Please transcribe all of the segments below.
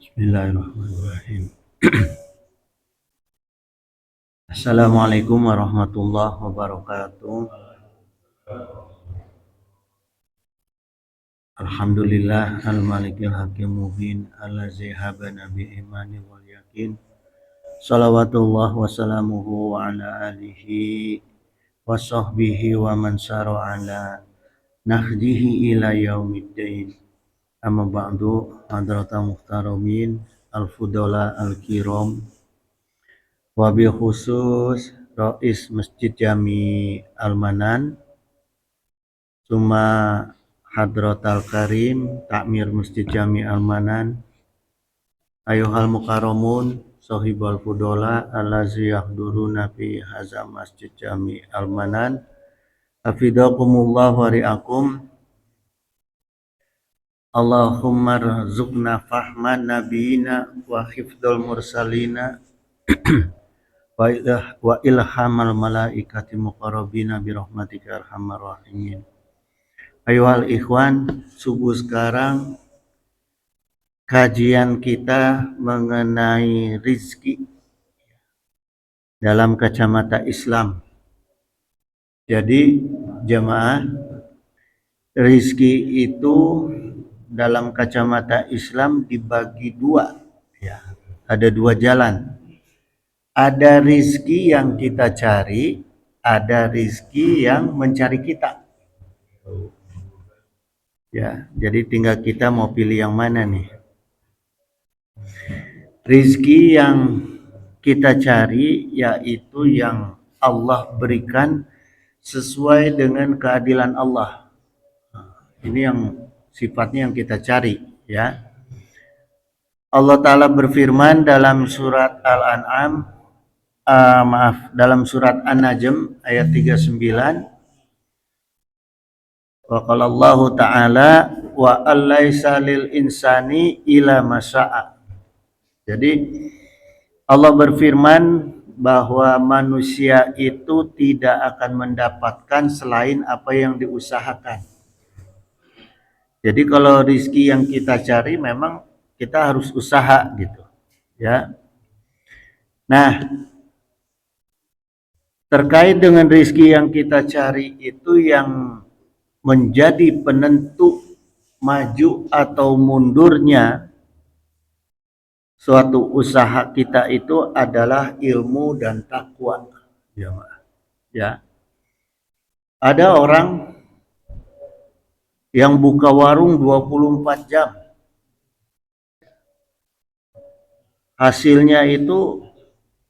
Bismillahirrahmanirrahim. Assalamualaikum warahmatullahi wabarakatuh. Alhamdulillah al-malikil hakim mubin allazi habana bi imani wal yakin. Salawatullah wa salamuhu wa ala alihi wa sahbihi wa man sara ala nahdihi ila yaumiddin. Amma ba'du, hadratal muhtaramin al-fudala al-kiram, wabil khusus Rais Masjid Jami Al-Manan, Suma Hadratal Karim Takmir Masjid Jami Al-Manan, Ayuhal Mukarramun Sohibal Fudola Allazi yahduruna fi haza Masjid Jami Al-Manan, hafidakumullah wa ri'akum. Allahumma rzuqna fahman nabiyina wa hifdzal mursalina wa ilhamal malaikati muqarrabina birahmatika arhamar rahimin. Ayuhal ikhwan, subuh sekarang kajian kita mengenai rizki dalam kacamata Islam. Jadi jemaah, rizki itu dalam kacamata Islam dibagi dua, ya. Ada dua jalan. Ada rizki yang kita cari, ada rizki yang mencari kita. Ya, jadi tinggal kita mau pilih yang mana nih. Rizki yang kita cari yaitu yang Allah berikan sesuai dengan keadilan Allah. Ini yang sifatnya yang kita cari, ya. Allah Ta'ala berfirman dalam surat Al-An'am, dalam surat An-Najm ayat 39, wa qala Allah Ta'ala wa allaisa lil insani ila masa'a. Jadi Allah berfirman bahwa manusia itu tidak akan mendapatkan selain apa yang diusahakan. Jadi kalau rizki yang kita cari memang kita harus usaha gitu, ya. Nah, terkait dengan rizki yang kita cari itu yang menjadi penentu maju atau mundurnya suatu usaha kita itu adalah ilmu dan takwa, ya. Ada orang yang buka warung 24 jam. Hasilnya itu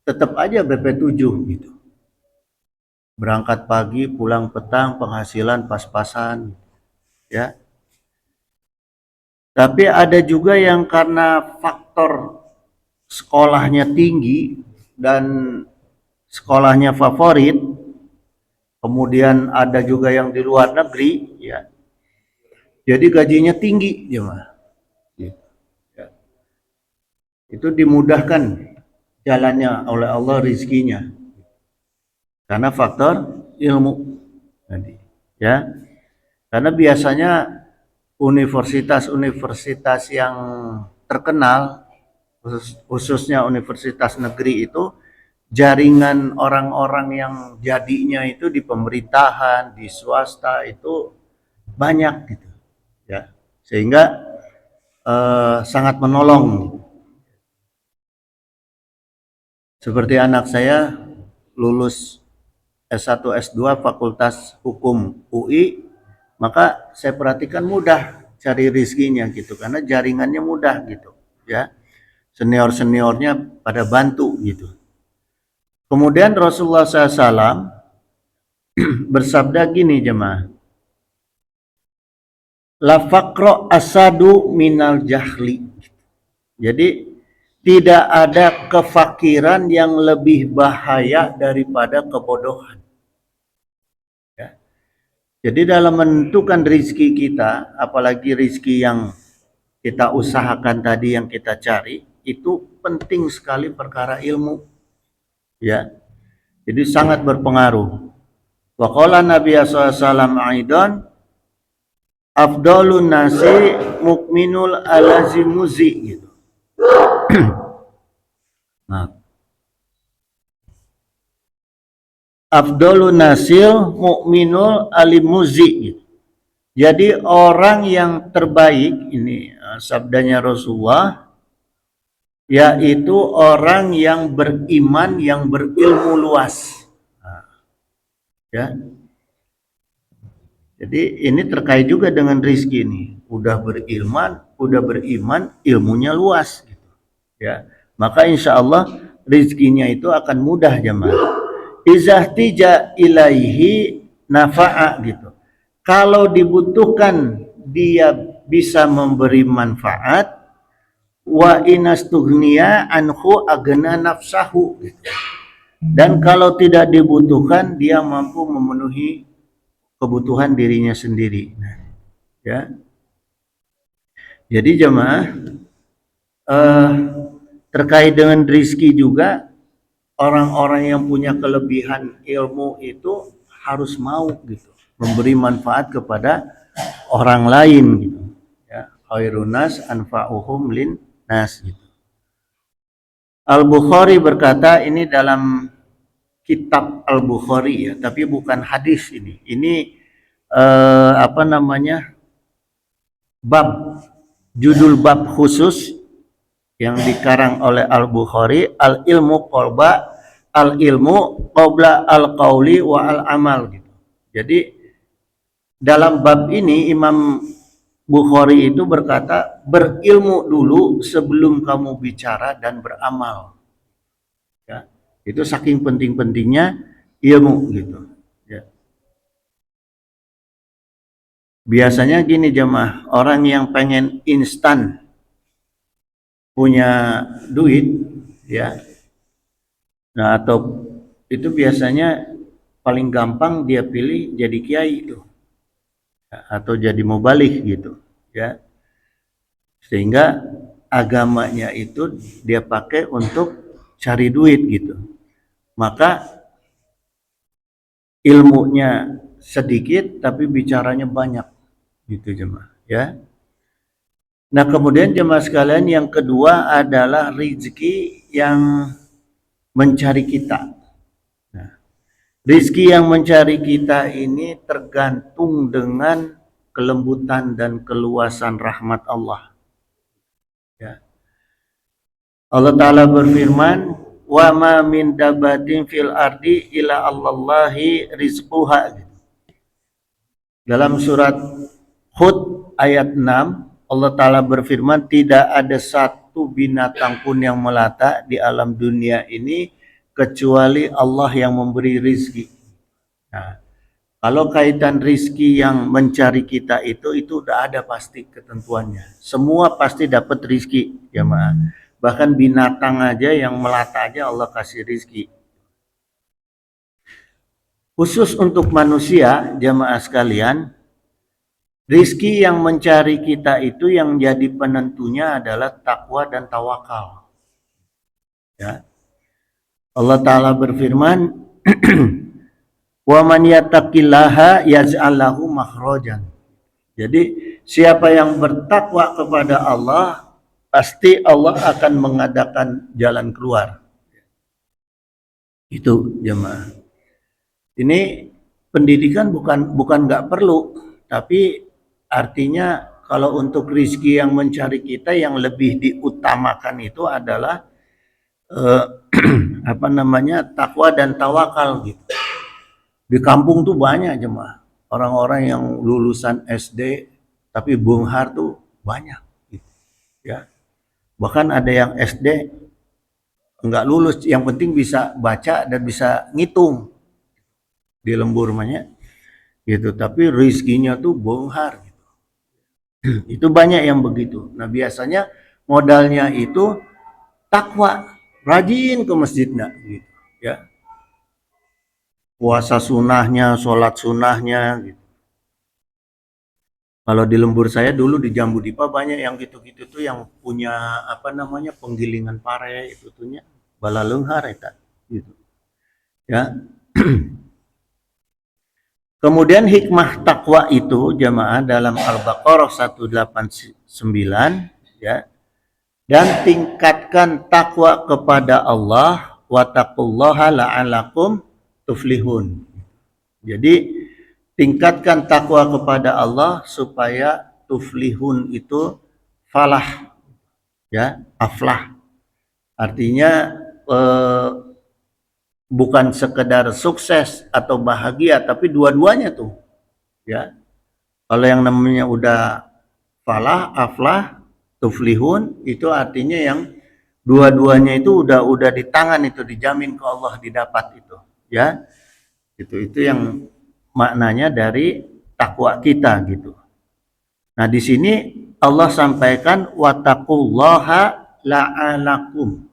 tetap aja BP7 gitu. Berangkat pagi, pulang petang, penghasilan pas-pasan, ya. Tapi ada juga yang karena faktor sekolahnya tinggi dan sekolahnya favorit, kemudian ada juga yang di luar negeri, ya. Jadi gajinya tinggi, ya. Itu dimudahkan jalannya oleh Allah rizkinya karena faktor ilmu tadi, ya. Karena biasanya universitas-universitas yang terkenal, khususnya universitas negeri itu, jaringan orang-orang yang jadinya itu di pemerintahan, di swasta itu banyak gitu, ya. Sehingga sangat menolong. Seperti anak saya lulus S1 S2 Fakultas Hukum UI, maka saya perhatikan mudah cari rizkinya gitu karena jaringannya mudah gitu, ya. Senior-seniornya pada bantu gitu. Kemudian Rasulullah SAW bersabda gini, jemaah, la faqra asadu minal jahli. Jadi tidak ada kefakiran yang lebih bahaya daripada kebodohan. Ya. Jadi dalam menentukan rizki kita, apalagi rizki yang kita usahakan tadi, yang kita cari, itu penting sekali perkara ilmu, ya. Jadi sangat berpengaruh. Wa qala Nabi sallallahu alaihi wasallam aidan, afdalun nasi mukminul alazimuzi gitu. Nah, afdolun nasil mukminul alimuzi. Jadi orang yang terbaik ini sabdanya Rasulullah, yaitu orang yang beriman yang berilmu luas. Nah, ya. Jadi ini terkait juga dengan rizki ini. Udah beriman, ilmunya luas. Gitu. Ya, maka insya Allah rizkinya itu akan mudah jemaah. Izah tija ilaihi nafa'a gitu. Kalau dibutuhkan dia bisa memberi manfaat, wa inastughniya anhu agna nafsahu gitu. Dan kalau tidak dibutuhkan dia mampu memenuhi kebutuhan dirinya sendiri. Ya. Jadi jemaah terkait dengan rizki juga, orang-orang yang punya kelebihan ilmu itu harus mau gitu memberi manfaat kepada orang lain gitu. Ya, khairun nas anfa'uhum lin nas gitu. Al-Bukhari berkata, ini dalam kitab Al-Bukhari ya, tapi bukan hadis ini. Ini bab, judul bab khusus yang dikarang oleh Al-Bukhari, al-ilmu qabla al-qauli wa al-amal gitu. Jadi dalam bab ini Imam Bukhari itu berkata, berilmu dulu sebelum kamu bicara dan beramal. Ya, itu saking penting-pentingnya ilmu gitu. Ya. Biasanya gini jemaah, orang yang pengen instan punya duit, ya, nah atau itu biasanya paling gampang dia pilih jadi kiai itu, ya, atau jadi mubalik gitu, ya, sehingga agamanya itu dia pakai untuk cari duit gitu, maka ilmunya sedikit tapi bicaranya banyak gitu jemaah, ya. Nah kemudian jemaah sekalian, yang kedua adalah rezeki yang mencari kita. Nah, rezeki yang mencari kita ini tergantung dengan kelembutan dan keluasan rahmat Allah. Ya. Allah Ta'ala berfirman, wa ma min dabatin fil ardi ila Allahi rizquha. Dalam surat Hud ayat 6, Allah Ta'ala berfirman, tidak ada satu binatang pun yang melata di alam dunia ini kecuali Allah yang memberi rizki. Nah, kalau kaitan rizki yang mencari kita itu udah ada pasti ketentuannya. Semua pasti dapat rizki, ya ma. Bahkan binatang aja yang melata aja Allah kasih rizki. Khusus untuk manusia, jamaah sekalian, rizki yang mencari kita itu yang jadi penentunya adalah takwa dan tawakal. Ya. Allah Ta'ala berfirman, wa man yattaqillaha yaj'al lahu makhrajan. Jadi siapa yang bertakwa kepada Allah, pasti Allah akan mengadakan jalan keluar. Itu jemaah. Ini pendidikan bukan nggak perlu, tapi artinya kalau untuk rizki yang mencari kita, yang lebih diutamakan itu adalah takwa dan tawakal gitu. Di kampung tuh banyak jemaah orang-orang yang lulusan SD tapi bunghar tuh banyak gitu, ya. Bahkan ada yang SD enggak lulus, yang penting bisa baca dan bisa ngitung di lembur banyak gitu, tapi rizkinya tuh bunghar gitu. Itu banyak yang begitu. Nah biasanya modalnya itu takwa, rajin ke masjidnya gitu, ya. Puasa sunahnya, sholat sunahnya gitu. Kalau di lembur saya dulu di Jambu Dipa banyak yang gitu-gitu tuh, yang punya penggilingan pare itu tuhnya bala leunghar eta gitu. Ya. Kemudian hikmah takwa itu jamaah dalam Al-Baqarah 189, ya. dan tingkatkan takwa kepada Allah, wattaqullaha la'alakum tuflihun. Jadi tingkatkan takwa kepada Allah supaya tuflihun itu falah, ya, aflah. Artinya bukan sekedar sukses atau bahagia, tapi dua-duanya tuh, ya. Kalau yang namanya udah falah, aflah, tuflihun, itu artinya yang dua-duanya itu udah di tangan, itu dijamin ke Allah didapat itu, ya. Itu yang maknanya dari takwa kita gitu. Nah, di sini Allah sampaikan wattaqullaha la'alakum.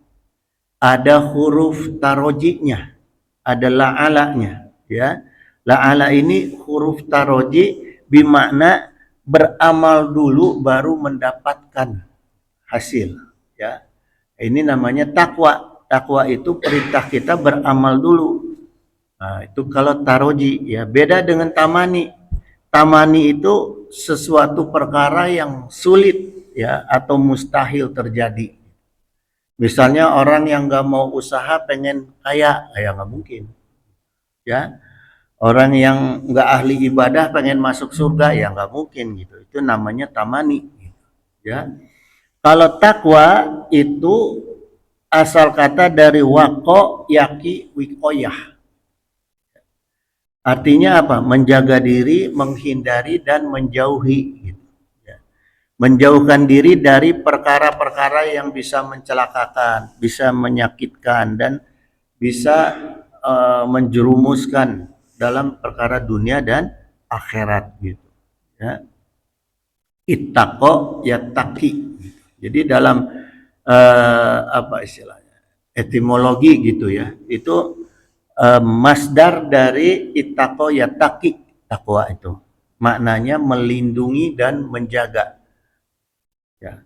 Ada huruf tarojinya, ada la'alanya, ya. La'ala ini huruf taroji bermakna beramal dulu baru mendapatkan hasil, ya. Ini namanya takwa. Takwa itu perintah kita beramal dulu. Nah, itu kalau taroji, ya. Beda dengan tamani. Tamani itu sesuatu perkara yang sulit, ya, atau mustahil terjadi. Misalnya orang yang nggak mau usaha pengen kaya, ya nggak mungkin, ya. Orang yang nggak ahli ibadah pengen masuk surga, ya nggak mungkin gitu. Itu namanya tamani, ya. Kalau takwa itu asal kata dari wako yaki wikoyah. Artinya apa? Menjaga diri, menghindari dan menjauhi. Menjauhkan diri dari perkara-perkara yang bisa mencelakakan, bisa menyakitkan, dan bisa menjerumuskan dalam perkara dunia dan akhirat gitu, ya. Ittaqo yattaqi. Jadi dalam apa istilahnya, etimologi gitu, ya, itu masdar dari ittaqo yattaqi, takwa itu maknanya melindungi dan menjaga, ya.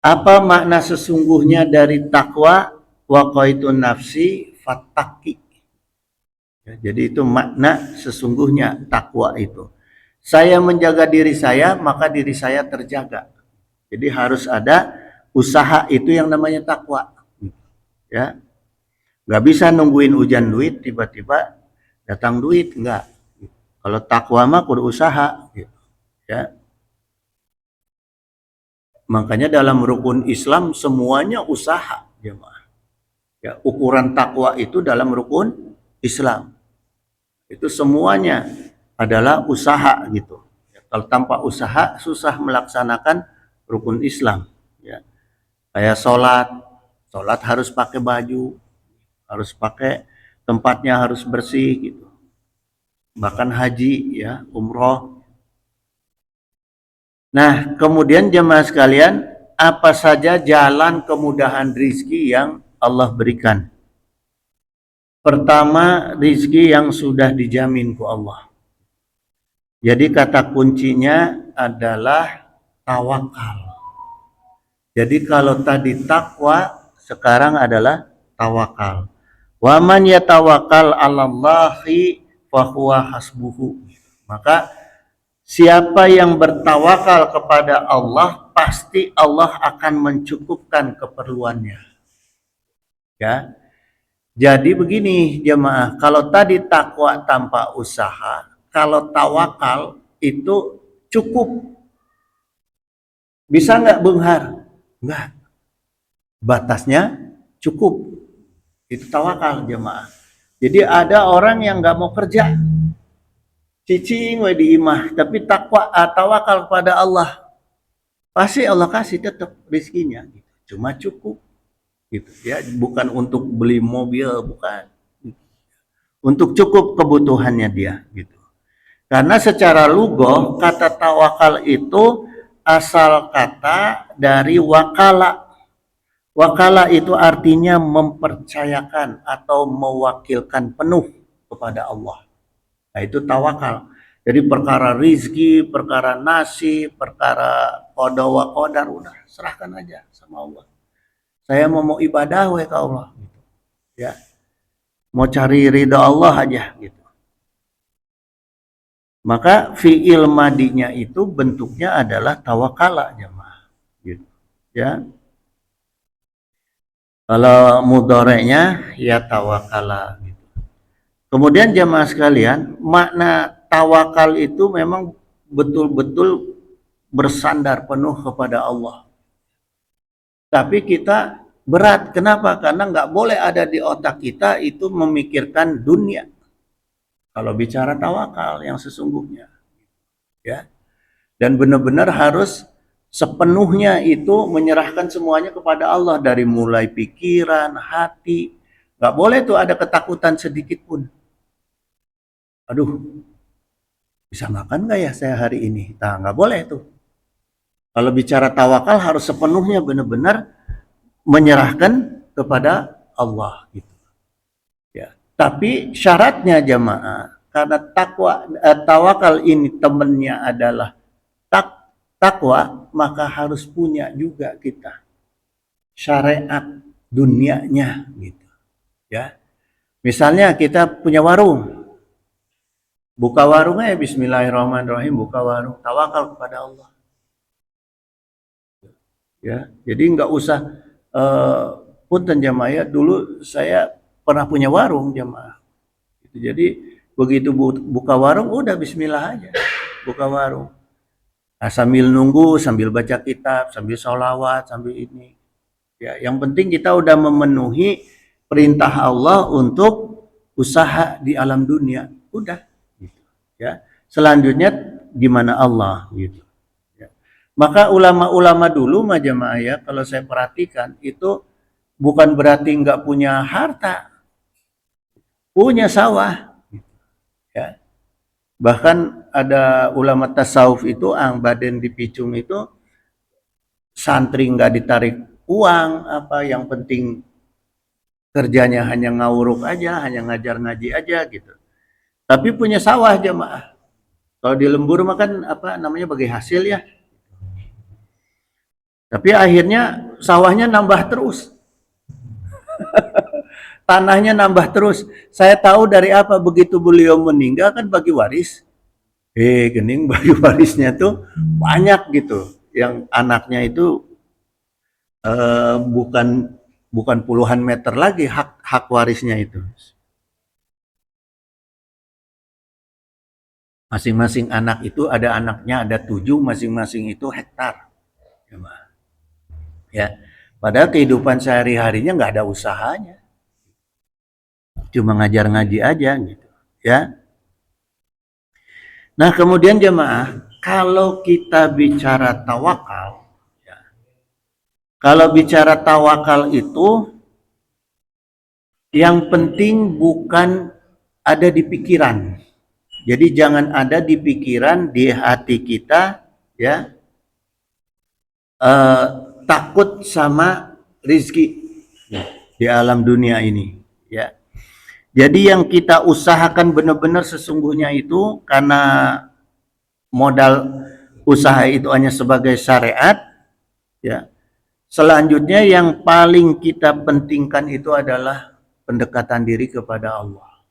Apa makna sesungguhnya dari takwa? Waqaitun nafsi fattaqi. Ya, jadi itu makna sesungguhnya takwa itu. Saya menjaga diri saya, maka diri saya terjaga. Jadi harus ada usaha, itu yang namanya takwa, ya. Nggak bisa nungguin hujan duit tiba-tiba datang duit, enggak. Kalau takwa mah kudu usaha, ya. Makanya dalam rukun Islam semuanya usaha, jemaah. Ya, ukuran takwa itu dalam rukun Islam itu semuanya adalah usaha gitu. Ya, kalau tanpa usaha susah melaksanakan rukun Islam, ya. Kayak sholat harus pakai baju, harus pakai, tempatnya harus bersih gitu. Bahkan haji, ya, umroh. Nah, kemudian jemaah sekalian, apa saja jalan kemudahan rizki yang Allah berikan? Pertama, rizki yang sudah dijamin ku Allah. Jadi kata kuncinya adalah tawakal. Jadi kalau tadi takwa, sekarang adalah tawakal. Wa man yatawakkal 'alallahi fahuwa hasbuhu. Maka siapa yang bertawakal kepada Allah, pasti Allah akan mencukupkan keperluannya, ya. Jadi begini jemaah, kalau tadi takwa tanpa usaha, kalau tawakal itu cukup. Bisa nggak benghar? Enggak. Batasnya cukup. Itu tawakal jemaah. Jadi ada orang yang nggak mau kerja, cicing we di imah, tapi tawakal kepada Allah, pasti Allah kasih tetap rezekinya. Cuma cukup. Gitu, ya, bukan untuk beli mobil, bukan, untuk cukup kebutuhannya dia gitu. Karena secara lugoh kata tawakal itu asal kata dari wakala. Wakala itu artinya mempercayakan atau mewakilkan penuh kepada Allah. Nah, itu tawakal. Jadi perkara rizki, perkara nasib, perkara qada wa qadar, udah serahkan aja sama Allah. Saya mau ibadah ke Allah, gitu, ya. Mau cari ridha Allah aja gitu. Maka fi'il madinya itu bentuknya adalah tawakala jemaah gitu. Ya. Kalau mudhoreknya ya tawakala gitu. Kemudian jemaah sekalian, makna tawakal itu memang betul-betul bersandar penuh kepada Allah. Tapi kita berat, kenapa? Karena nggak boleh ada di otak kita itu memikirkan dunia. Kalau bicara tawakal yang sesungguhnya, ya. Dan benar-benar harus sepenuhnya itu menyerahkan semuanya kepada Allah dari mulai pikiran, hati. Nggak boleh tuh ada ketakutan sedikit pun. Aduh, bisa makan nggak ya saya hari ini? Nah, nggak boleh tuh. Kalau bicara tawakal harus sepenuhnya benar-benar menyerahkan kepada Allah gitu. Ya. Tapi syaratnya jamaah, karena tawakal ini temennya adalah takwa, maka harus punya juga kita syariat dunianya gitu. Ya. Misalnya kita punya warung. Buka warungnya bismillahirrahmanirrahim, buka warung, tawakal kepada Allah. Ya, jadi nggak usah punten jamaah ya, dulu saya pernah punya warung jamaah. Jadi begitu buka warung udah bismillah aja, buka warung. Nah, sambil nunggu, sambil baca kitab, sambil sholawat, sambil ini. Ya, yang penting kita udah memenuhi perintah Allah untuk usaha di alam dunia. Udah, gitu. Ya. Selanjutnya gimana Allah gitu. Ya. Maka ulama-ulama dulu mah jamaah ya, kalau saya perhatikan itu bukan berarti nggak punya harta, punya sawah. Ya. Bahkan ada ulama tasawuf itu Ang Baden di Picung itu santri nggak ditarik uang apa, yang penting kerjanya hanya ngawuruk aja, hanya ngajar ngaji aja gitu. Tapi punya sawah jamaah. Kalau di lembur mah kan apa namanya bagi hasil ya. Tapi akhirnya sawahnya nambah terus. Tanahnya nambah terus. Saya tahu dari apa, begitu beliau meninggal kan bagi waris. Gening bagi warisnya tuh banyak gitu. Yang anaknya itu bukan puluhan meter lagi hak warisnya itu. Masing-masing anak itu ada anaknya ada 7, masing-masing itu hektar. Ya, padahal kehidupan sehari-harinya nggak ada usahanya, cuma ngajar ngaji aja gitu. Ya. Nah kemudian jemaah, kalau kita bicara tawakal, ya, kalau bicara tawakal itu yang penting bukan ada di pikiran. Jadi jangan ada di pikiran, di hati kita, ya, takut sama rizki di alam dunia ini. Ya. Jadi yang kita usahakan benar-benar sesungguhnya itu karena modal usaha itu hanya sebagai syariat, ya. Selanjutnya yang paling kita pentingkan itu adalah pendekatan diri kepada Allah.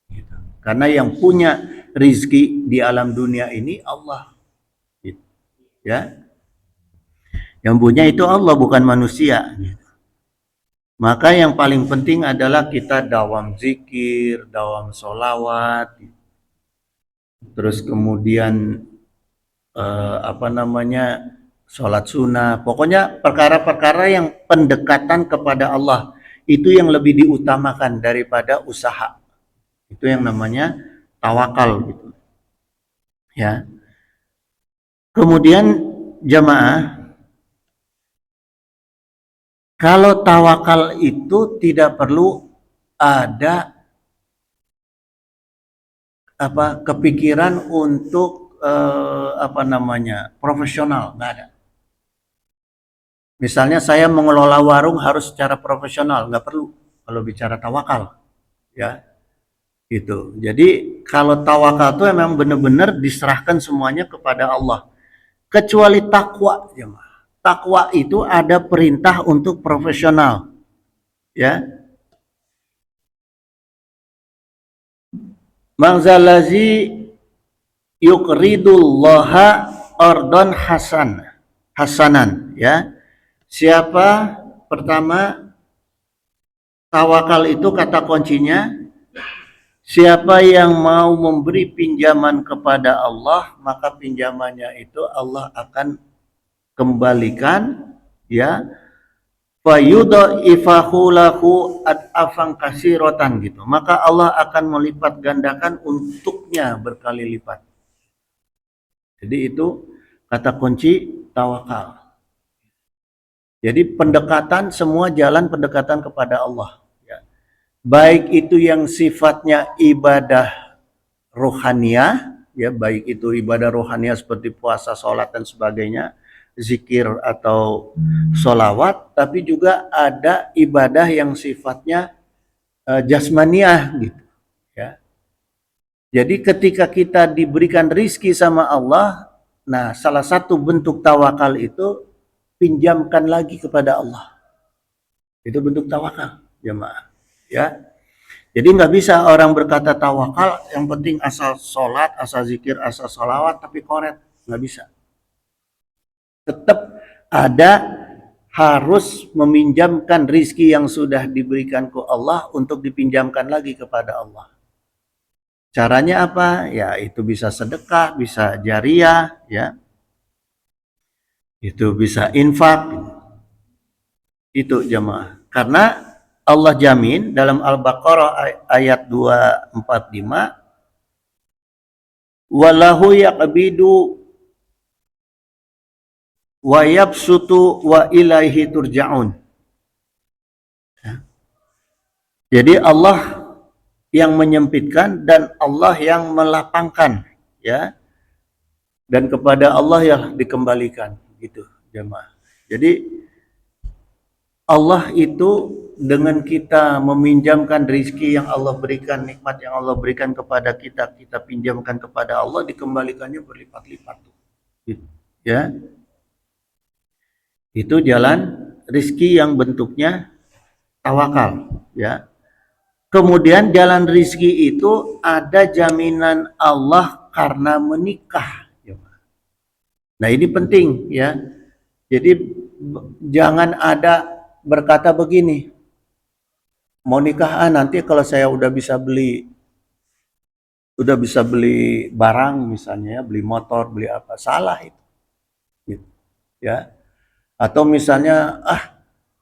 Gitu. Karena yang punya rizki di alam dunia ini Allah. Gitu. Ya. Yang punya itu Allah bukan manusia. Gitu. Maka yang paling penting adalah kita dawam zikir, dawam sholawat, terus kemudian sholat sunnah. Pokoknya perkara-perkara yang pendekatan kepada Allah itu yang lebih diutamakan daripada usaha. Itu yang namanya tawakal gitu. Ya. Kemudian jamaah, kalau tawakal itu tidak perlu ada kepikiran untuk profesional, nggak ada. Misalnya saya mengelola warung harus secara profesional, nggak perlu kalau bicara tawakal, ya. Gitu. Jadi kalau tawakal itu memang benar-benar diserahkan semuanya kepada Allah. Kecuali takwa, jemaah. Takwa itu ada perintah untuk profesional, ya. Mangzalazi yuqridullaha ordon hasanan, ya. Siapa pertama, tawakal itu kata kuncinya, siapa yang mau memberi pinjaman kepada Allah, maka pinjamannya itu Allah akan kembalikan, ya, fayudha'ifahu lahu ad'afan katsiratan gitu. Maka Allah akan melipat gandakan untuknya berkali lipat. Jadi itu kata kunci tawakal. Jadi pendekatan, semua jalan pendekatan kepada Allah. Ya. Baik itu yang sifatnya ibadah rohaniah, ya, baik itu ibadah rohaniah seperti puasa, sholat dan sebagainya, zikir atau sholawat, tapi juga ada ibadah yang sifatnya jasmaniah gitu. Ya. Jadi ketika kita diberikan rizki sama Allah, nah salah satu bentuk tawakal itu pinjamkan lagi kepada Allah. Itu bentuk tawakal, jemaah. Ya. Jadi nggak bisa orang berkata tawakal, yang penting asal sholat, asal zikir, asal sholawat, tapi koret. Nggak bisa. Tetap ada harus meminjamkan rizki yang sudah diberikan ke Allah untuk dipinjamkan lagi kepada Allah. Caranya apa? Ya itu bisa sedekah, bisa jariah, ya. Itu bisa infak. Itu jemaah. Karena Allah jamin dalam Al-Baqarah ayat 245, walahu yaqbidu wa yabsutu wa ilaihi turja'un. Jadi Allah yang menyempitkan dan Allah yang melapangkan, ya. Dan kepada Allah yang dikembalikan, gitu jemaah. Jadi Allah itu dengan kita meminjamkan rizki yang Allah berikan, nikmat yang Allah berikan kepada kita, kita pinjamkan kepada Allah, dikembalikannya berlipat-lipat. Gitu. Ya, itu jalan rizki yang bentuknya tawakal. Ya. Kemudian jalan rizki itu ada jaminan Allah karena menikah. Nah ini penting, ya. Jadi jangan ada berkata begini, mau nikah nanti kalau saya udah bisa beli barang misalnya, beli motor, beli apa, salah itu. Gitu. Ya. Atau misalnya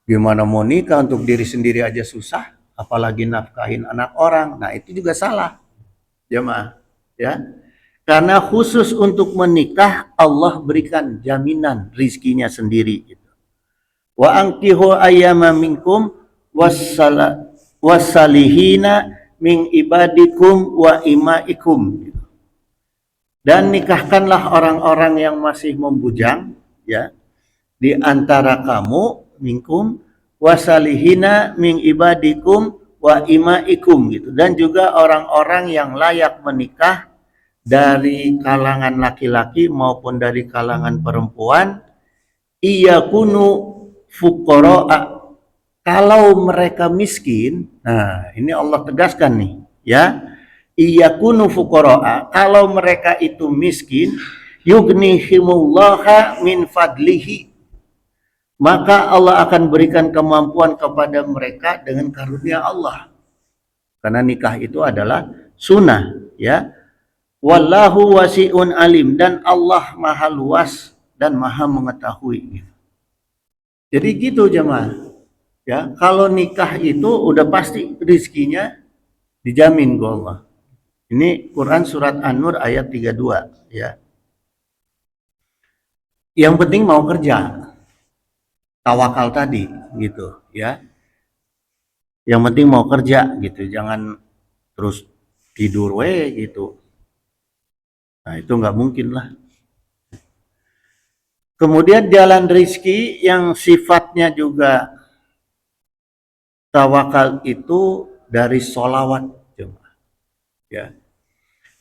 gimana mau nikah, untuk diri sendiri aja susah, apalagi nafkahin anak orang. Nah, itu juga salah. Jemaah, ya. Karena khusus untuk menikah Allah berikan jaminan rizkinya sendiri gitu. Wa ankihu ayyama minkum wassalihina min ibadikum wa imaikum. Dan nikahkanlah orang-orang yang masih membujang, ya, di antara kamu, minkum wasalihina min ibadikum wa imaikum gitu. Dan juga orang-orang yang layak menikah dari kalangan laki-laki maupun dari kalangan perempuan, iyakunu fuqara'a, kalau mereka miskin. Nah, ini Allah tegaskan nih, ya. Iyakunu fuqara'a, kalau mereka itu miskin, yugnihimullaha min fadlihi, maka Allah akan berikan kemampuan kepada mereka dengan karunia Allah. Karena nikah itu adalah sunnah, ya. Wallahu wasi'un alim, dan Allah maha luas dan maha mengetahui. Jadi gitu jemaah. Ya, kalau nikah itu udah pasti rizkinya dijamin ke Allah. Ini Quran surat An-Nur ayat 32, ya. Yang penting mau kerja. Tawakal tadi gitu, ya. Yang penting mau kerja gitu, jangan terus tidur gitu. Nah, itu nggak mungkin lah. Kemudian jalan rizki yang sifatnya juga tawakal itu dari sholawat. Ya.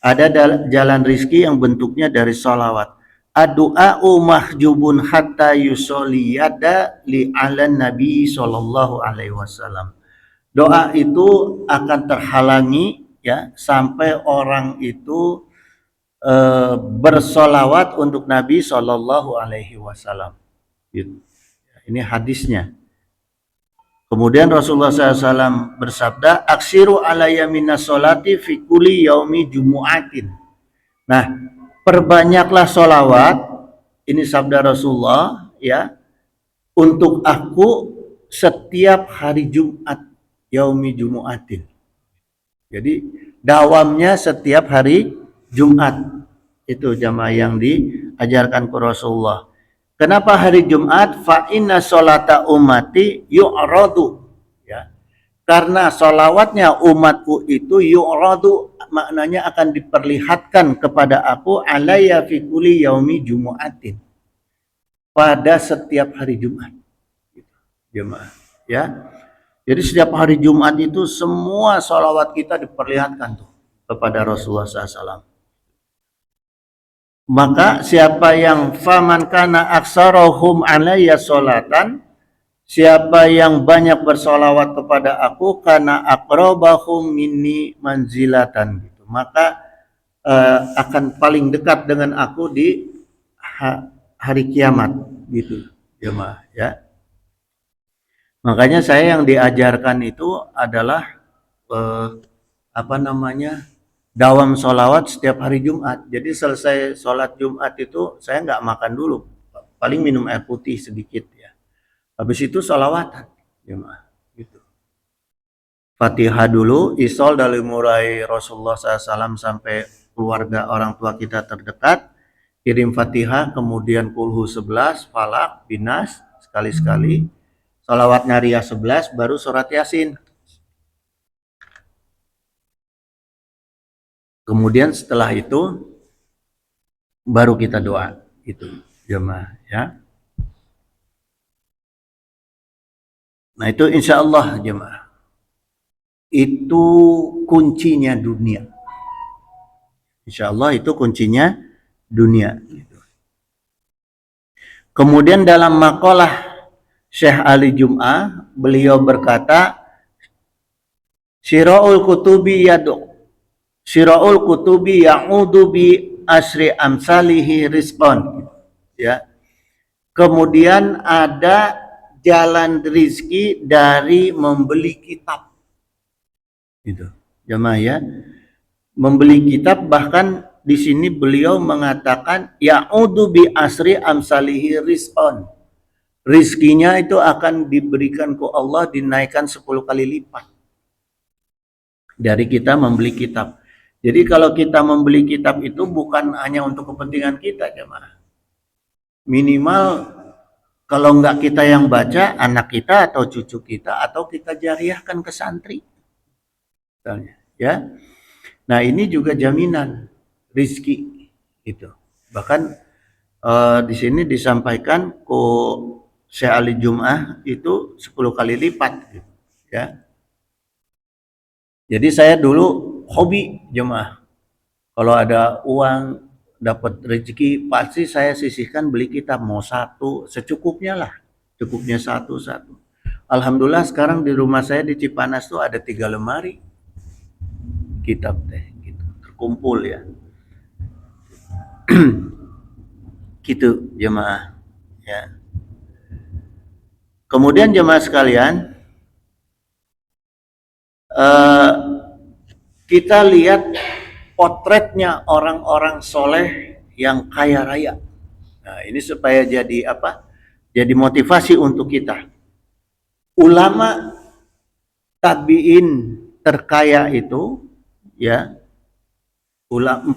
Ada jalan rizki yang bentuknya dari sholawat. Ad-du'a'u mahjubun hatta yusoliyada li'alan nabi sallallahu alaihi wasallam. Doa itu akan terhalangi, ya, sampai orang itu bersolawat untuk Nabi Shallallahu Alaihi Wasallam. Gitu. Ini hadisnya. Kemudian Rasulullah SAW bersabda, aksiru alayya minas sholati fi kulli yaumi jumu'atin. Nah, perbanyaklah sholawat, ini sabda Rasulullah ya, untuk aku setiap hari Jumat, yaumi jumu'atin. Jadi dawamnya setiap hari Jumat. Itu jamaah yang diajarkan ke Rasulullah. Kenapa hari Jumat? Fa inna sholata ummati yu'radu. Ya. Karena sholawatnya umatku itu yu'radu, maknanya akan diperlihatkan kepada aku alayya fi kulli yaumi jumu'atin. Pada setiap hari Jumat. Jemaah. Ya. Jadi setiap hari Jumat itu semua sholawat kita diperlihatkan tuh kepada Rasulullah SAW. Maka siapa yang faman kana aksarahum alayya sholatan, siapa yang banyak bersolawat kepada aku karena aqrabahum minni manzilatan gitu, maka akan paling dekat dengan aku di hari kiamat gitu jemaah ya. Makanya saya yang diajarkan itu adalah dawam sholawat setiap hari Jumat. Jadi selesai sholat Jumat itu saya nggak makan dulu, paling minum air putih sedikit ya. Habis itu sholawatan, gitu. Fatihah dulu, isol dari mulai Rasulullah SAW sampai keluarga orang tua kita terdekat, kirim Fatihah, kemudian kulhu 11, falak, binas, sekali-sekali, sholawat nariyah 11, baru surat yasin. Kemudian setelah itu baru kita doa, itu jemaah ya. Nah itu insya Allah jemaah, itu kuncinya dunia. Insya Allah itu kuncinya dunia. Kemudian dalam makalah Syekh Ali Jum'ah, beliau berkata, Syira'ul kutubi ya'udu bi asri amsalihi rizqan. Ya. Kemudian ada jalan rizki dari membeli kitab. Gitu. Jemaah ya. Membeli kitab, bahkan di sini beliau mengatakan ya'udu bi asri amsalihi rizqan. Rizkinya itu akan diberikan ke Allah, dinaikkan 10 kali lipat dari kita membeli kitab. Jadi kalau kita membeli kitab itu bukan hanya untuk kepentingan kita jemaah. Minimal kalau enggak kita yang baca, anak kita atau cucu kita, atau kita jariahkan ke santri. Misalnya, ya. Nah ini juga jaminan rizki itu. Bahkan di sini disampaikan Syekh Ali Jum'ah itu 10 kali lipat gitu, ya. Jadi saya dulu hobi jemaah. Kalau ada uang, dapat rezeki, pasti saya sisihkan beli kitab, mau satu, secukupnya lah. Cukupnya satu. Alhamdulillah sekarang di rumah saya di Cipanas tuh ada 3 lemari kitab teh gitu, terkumpul ya. Gitu jemaah ya. Kemudian jemaah sekalian, kita lihat potretnya orang-orang soleh yang kaya raya. Nah, ini supaya jadi apa? Jadi motivasi untuk kita. Ulama tabi'in terkaya itu, ya, ulama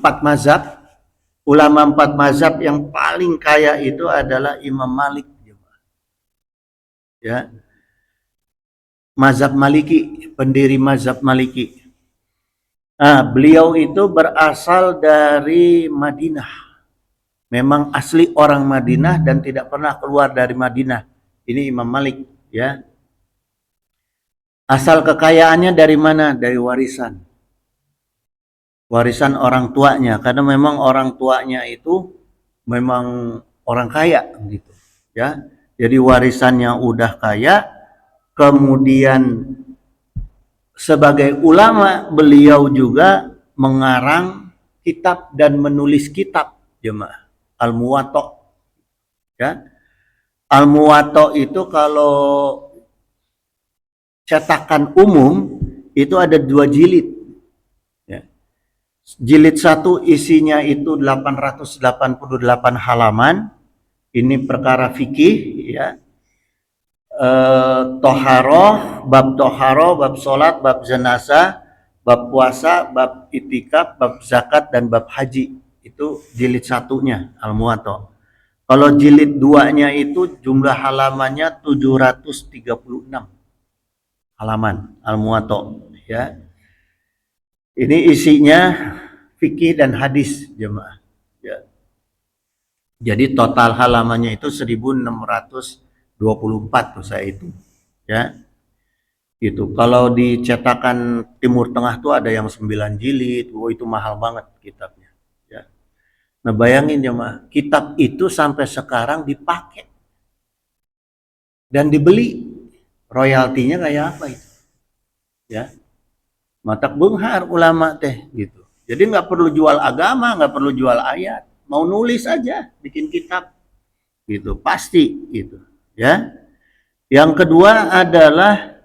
4 mazhab yang paling kaya itu adalah Imam Malik, ya. Mazhab Maliki, pendiri mazhab Maliki. Nah, beliau itu berasal dari Madinah. Memang asli orang Madinah dan tidak pernah keluar dari Madinah. Ini Imam Malik, ya. Asal kekayaannya dari mana? Dari warisan. Warisan orang tuanya, karena memang orang tuanya itu memang orang kaya gitu, ya. Jadi warisannya udah kaya, kemudian sebagai ulama beliau juga mengarang kitab dan menulis kitab jemaah Al-Muwatta, ya. Al-Muwatta itu kalau cetakan umum itu ada 2 jilid. Ya. Jilid 1 isinya itu 888 halaman. Ini perkara fikih, ya. Toharoh, bab sholat, bab jenazah, bab puasa, bab itikaf, bab zakat, dan bab haji. Itu jilid 1-nya Al-Muwatta. Kalau jilid 2-nya itu jumlah halamannya 736 halaman Al-Muwatta, ya. Ini isinya fikih dan hadis, jemaah. Ya. Jadi total halamannya itu 1624 tuh saya itu, ya. Gitu. Kalau di cetakan Timur Tengah tuh ada yang 9 jilid, itu mahal banget kitabnya, ya. Nah, bayangin jemaah, kitab itu sampai sekarang dipakai dan dibeli, royaltinya kayak apa itu, ya. Matak benghar ulama teh gitu. Jadi nggak perlu jual agama, nggak perlu jual ayat, mau nulis aja, bikin kitab gitu, pasti gitu, ya. Yang kedua adalah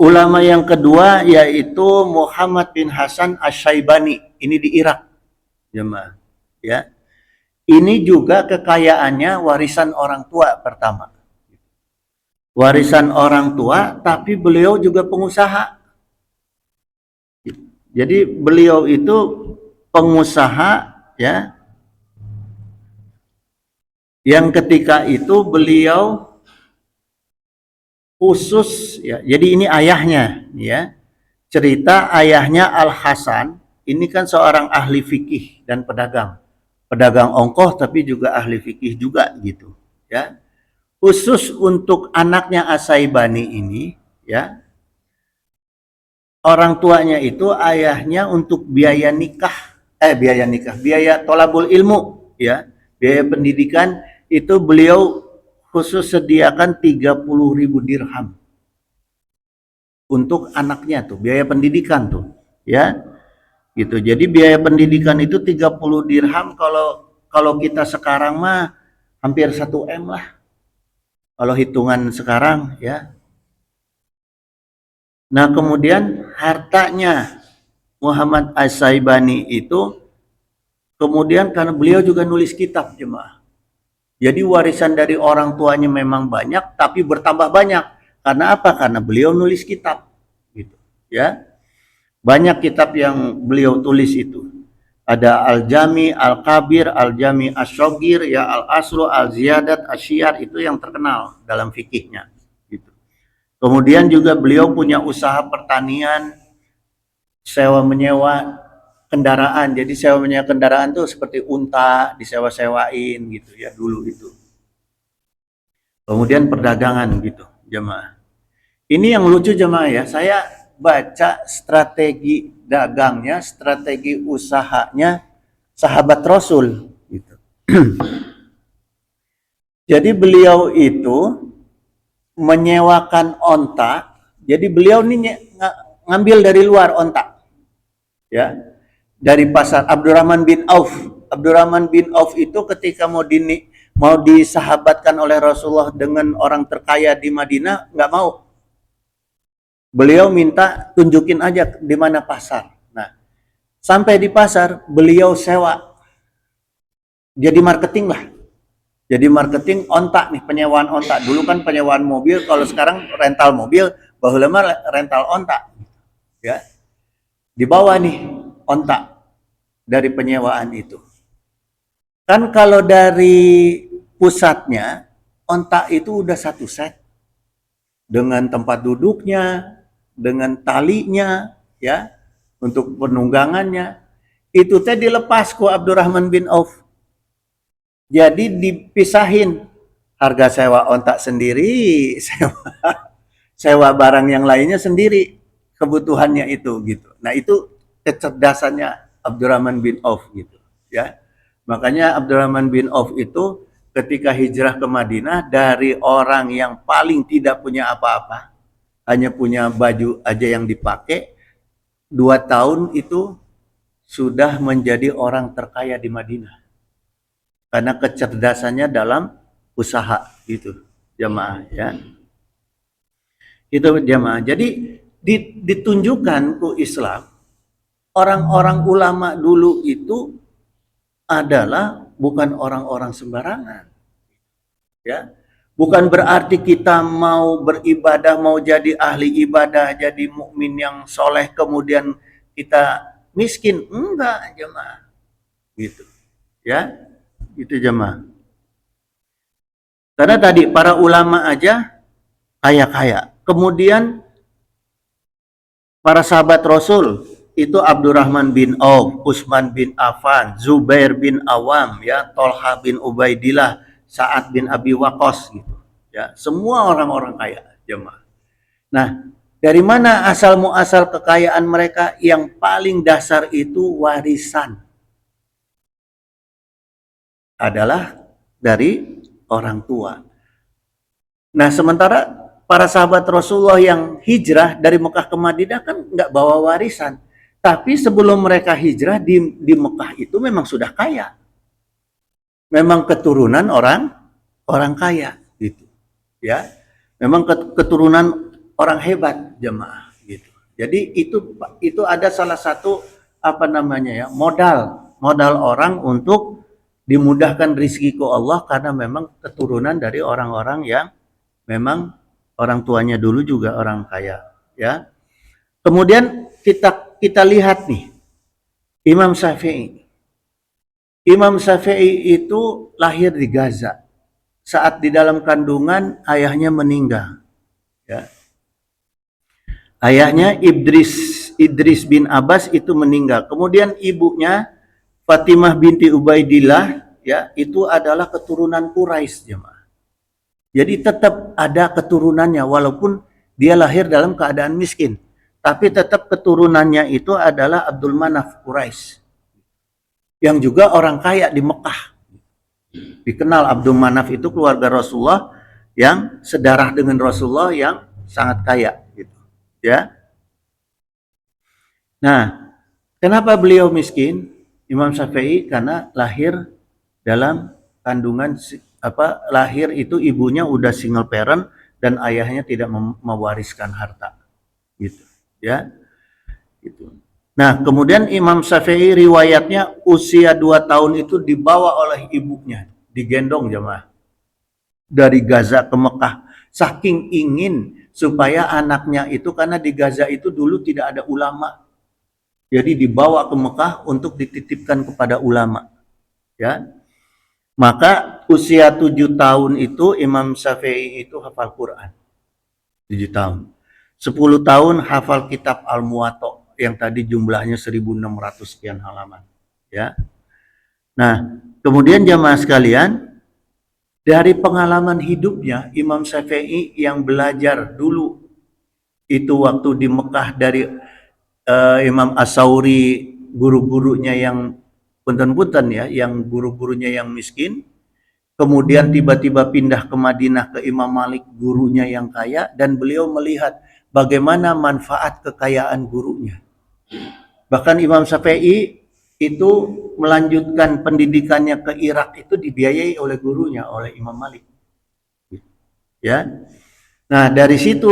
ulama yang kedua yaitu Muhammad bin Hasan Asy-Syaibani, ini di Irak, jemaah, ya. Ini juga kekayaannya warisan orang tua pertama. Warisan orang tua, tapi beliau juga pengusaha. Jadi beliau itu pengusaha, ya, yang ketika itu beliau khusus, ya. Jadi ini ayahnya, ya. Cerita ayahnya Al Hasan ini kan seorang ahli fikih dan pedagang ongkoh, tapi juga ahli fikih juga gitu, ya. Khusus untuk anaknya Asy-Syaibani ini, ya, orang tuanya itu ayahnya untuk biaya tolabul ilmu, ya, biaya pendidikan itu beliau khusus sediakan 30.000 dirham untuk anaknya tuh, biaya pendidikan tuh, ya, gitu. Jadi biaya pendidikan itu 30 dirham, kalau kita sekarang mah hampir 1 M lah, kalau hitungan sekarang, ya. Nah, kemudian hartanya Muhammad Asy-Syaibani itu kemudian karena beliau juga nulis kitab, jemaah. Jadi warisan dari orang tuanya memang banyak, tapi bertambah banyak. Karena apa? Karena beliau nulis kitab, gitu, ya. Banyak kitab yang beliau tulis itu. Ada Al-Jami, Al-Kabir, Al-Jami Asy-Shaghir, ya, Al-Asru, Al-Ziyadat, Asy-Syiyar, itu yang terkenal dalam fikihnya, gitu. Kemudian juga beliau punya usaha pertanian, sewa menyewa kendaraan. Jadi sewa menyewa kendaraan tuh seperti unta disewa-sewain gitu, ya, dulu itu. Kemudian perdagangan gitu, jemaah. Ini yang lucu, jemaah, ya. Saya baca strategi dagangnya, strategi usahanya sahabat Rasul gitu. Jadi beliau itu menyewakan onta. Jadi beliau ini ngambil dari luar onta, ya, dari pasar. Abdurrahman bin Auf. Abdurrahman bin Auf itu ketika mau disahabatkan oleh Rasulullah dengan orang terkaya di Madinah, nggak mau. Beliau minta tunjukin aja di mana pasar. Nah, sampai di pasar beliau sewa. Jadi marketing lah. Jadi marketing onta nih, penyewaan onta. Dulu kan penyewaan mobil, kalau sekarang rental mobil, baheula mah rental onta. Ya. Dibawa nih onta dari penyewaan itu. Kan kalau dari pusatnya, onta itu udah 1 set. Dengan tempat duduknya, dengan talinya, ya, untuk penunggangannya. Itu teh dilepas ku Abdurrahman bin Auf. Jadi dipisahin, harga sewa ontak sendiri, sewa barang yang lainnya sendiri, kebutuhannya itu gitu. Nah, itu kecerdasannya Abdurrahman bin Auf gitu, ya. Makanya Abdurrahman bin Auf itu ketika hijrah ke Madinah, dari orang yang paling tidak punya apa-apa, hanya punya baju aja yang dipakai, 2 tahun itu sudah menjadi orang terkaya di Madinah. karena kecerdasannya dalam usaha gitu jamaah ya. Itu jamaah. Jadi ditunjukkan ke Islam orang-orang ulama dulu itu adalah bukan orang-orang sembarangan. Ya. Bukan berarti kita mau beribadah, mau jadi ahli ibadah, jadi mukmin yang soleh kemudian kita miskin. Enggak, jemaah. Gitu. Ya. Itu jemaah. Karena tadi para ulama aja kaya-kaya. Kemudian para sahabat Rasul itu Abdurrahman bin Auf, Utsman bin Affan, Zubair bin Awam, ya, Tolha bin Ubaidillah, Sa'ad bin Abi Waqqas gitu. Ya, semua orang-orang kaya, jemaah. Nah, dari mana asal muasal kekayaan mereka? Yang paling dasar itu warisan. Adalah dari orang tua. Nah, sementara para sahabat Rasulullah yang hijrah dari Mekah ke Madinah kan nggak bawa warisan. Tapi sebelum mereka hijrah di Mekah itu memang sudah kaya. Memang keturunan orang kaya gitu. Ya. Memang keturunan orang hebat jemaah gitu. Jadi itu ada salah satu modal orang untuk dimudahkan rezeki ke Allah karena memang keturunan dari orang-orang yang memang orang tuanya dulu juga orang kaya ya. Kemudian kita lihat nih Imam Syafi'i. Imam Syafi'i itu lahir di Gaza. Saat di dalam kandungan ayahnya meninggal. Ya. Ayahnya Idris bin Abbas itu meninggal. Kemudian ibunya Fatimah binti Ubaidillah ya, itu adalah keturunan Quraisy jemaah. Jadi tetap ada keturunannya walaupun dia lahir dalam keadaan miskin. Tapi tetap keturunannya itu adalah Abdul Manaf Quraisy. Yang juga orang kaya di Mekah. Dikenal Abdul Manaf itu keluarga Rasulullah yang sedarah dengan Rasulullah yang sangat kaya gitu. Ya. Nah, kenapa beliau miskin? Imam Syafi'i karena lahir dalam kandungan lahir itu ibunya udah single parent dan ayahnya tidak mewariskan harta. Gitu, ya. Gitu. Nah, kemudian Imam Syafi'i riwayatnya usia 2 tahun itu dibawa oleh ibunya, digendong jemaah. Dari Gaza ke Mekah. Saking ingin supaya anaknya itu, karena di Gaza itu dulu tidak ada ulama. Jadi dibawa ke Mekah untuk dititipkan kepada ulama. Ya. Maka usia 7 tahun itu Imam Syafi'i itu hafal Quran. 7 tahun. 10 tahun hafal kitab Al-Muwatta yang tadi jumlahnya 1600 sekian halaman, ya. Nah, kemudian jamaah sekalian, dari pengalaman hidupnya Imam Syafi'i yang belajar dulu itu waktu di Mekah dari Imam As-Sauri, guru-gurunya yang punten-punten ya, yang guru-gurunya yang miskin, kemudian tiba-tiba pindah ke Madinah ke Imam Malik, gurunya yang kaya, dan beliau melihat bagaimana manfaat kekayaan gurunya. Bahkan Imam Syafi'i itu melanjutkan pendidikannya ke Irak itu dibiayai oleh gurunya, oleh Imam Malik. Ya. Nah, dari situ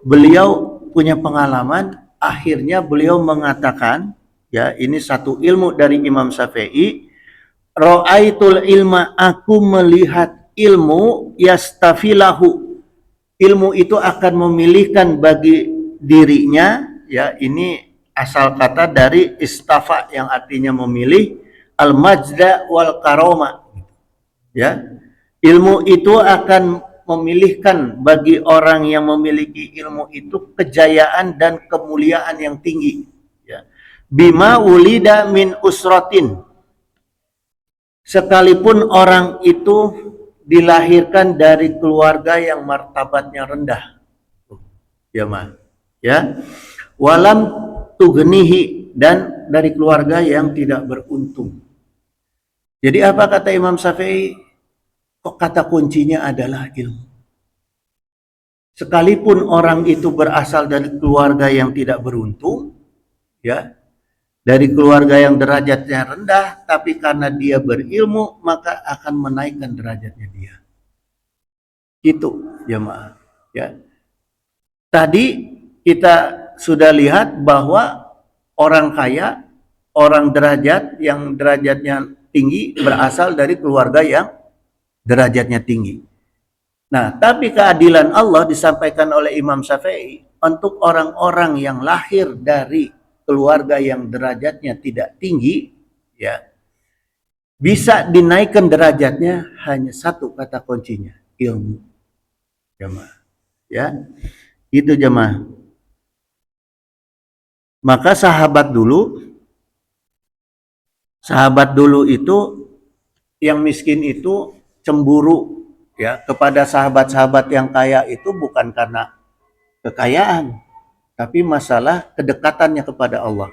beliau punya pengalaman, akhirnya beliau mengatakan, ya, ini satu ilmu dari Imam Syafi'i, ra'aitul ilma, aku melihat ilmu yastafilahu. Ilmu itu akan memilihkan bagi dirinya, ya, ini asal kata dari istafa yang artinya memilih, al-majda wal karoma. Ya. Ilmu itu akan memilihkan bagi orang yang memiliki ilmu itu kejayaan dan kemuliaan yang tinggi. Ya. Bima ulida min usratin. Sekalipun orang itu dilahirkan dari keluarga yang martabatnya rendah. Ya, Ma. Ya. Walam tugnihi, dan dari keluarga yang tidak beruntung. Jadi apa kata Imam Syafi'i? Kok kata kuncinya adalah ilmu. Sekalipun orang itu berasal dari keluarga yang tidak beruntung, ya, dari keluarga yang derajatnya rendah, tapi karena dia berilmu maka akan menaikkan derajatnya dia. Itu jemaah. Ya. Tadi kita sudah lihat bahwa orang kaya, orang derajat yang derajatnya tinggi berasal dari keluarga yang derajatnya tinggi. Nah, tapi keadilan Allah disampaikan oleh Imam Syafi'i untuk orang-orang yang lahir dari keluarga yang derajatnya tidak tinggi, ya, bisa dinaikkan derajatnya hanya satu kata kuncinya, ilmu. Jemaah, ya, itu jemaah. Maka sahabat dulu itu yang miskin itu cemburu, ya, kepada sahabat-sahabat yang kaya itu bukan karena kekayaan, tapi masalah kedekatannya kepada Allah.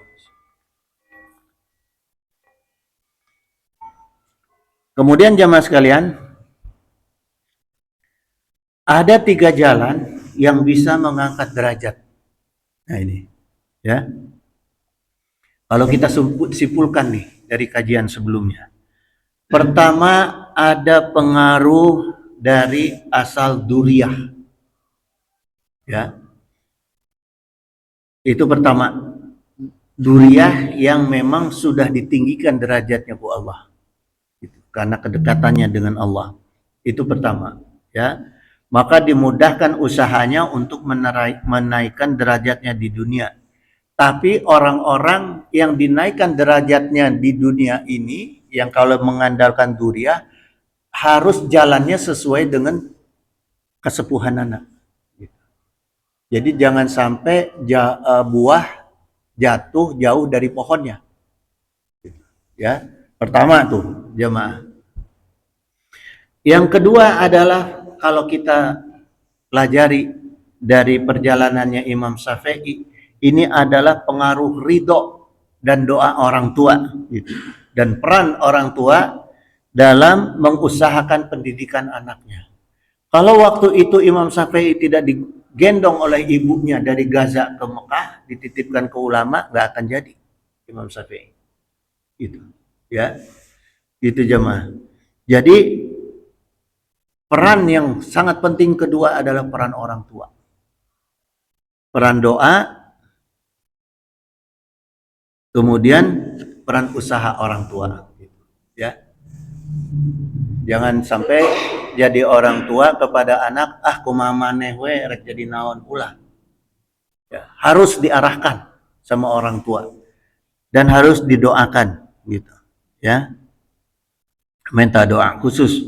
Kemudian jamaah sekalian, ada 3 jalan yang bisa mengangkat derajat. Nah ini, ya. Kalau kita simpulkan nih dari kajian sebelumnya. Pertama, ada pengaruh dari asal duriyah. Ya. Itu pertama. Duriyah yang memang sudah ditinggikan derajatnya ku Allah. Karena kedekatannya dengan Allah. Itu pertama, ya. Maka dimudahkan usahanya untuk menaikkan derajatnya di dunia. Tapi orang-orang yang dinaikkan derajatnya di dunia ini, yang kalau mengandalkan duriyah, harus jalannya sesuai dengan kesepuhan anak. Jadi jangan sampai buah jatuh jauh dari pohonnya. Ya, pertama tuh jemaah. Yang kedua adalah kalau kita pelajari dari perjalanannya Imam Syafi'i, ini adalah pengaruh ridho dan doa orang tua, gitu. Dan peran orang tua dalam mengusahakan pendidikan anaknya. Kalau waktu itu Imam Syafi'i tidak digendong oleh ibunya dari Gaza ke Mekah, dititipkan ke ulama, nggak akan jadi Imam Syafi'i. Itu, ya, itu jemaah. Jadi peran yang sangat penting kedua adalah peran orang tua. Peran doa, kemudian peran usaha orang tua. Ya, jangan sampai jadi orang tua kepada anak, kumaha maneh we rek jadi naon ulah. Ya, harus diarahkan sama orang tua dan harus didoakan, gitu. Ya, minta doa khusus.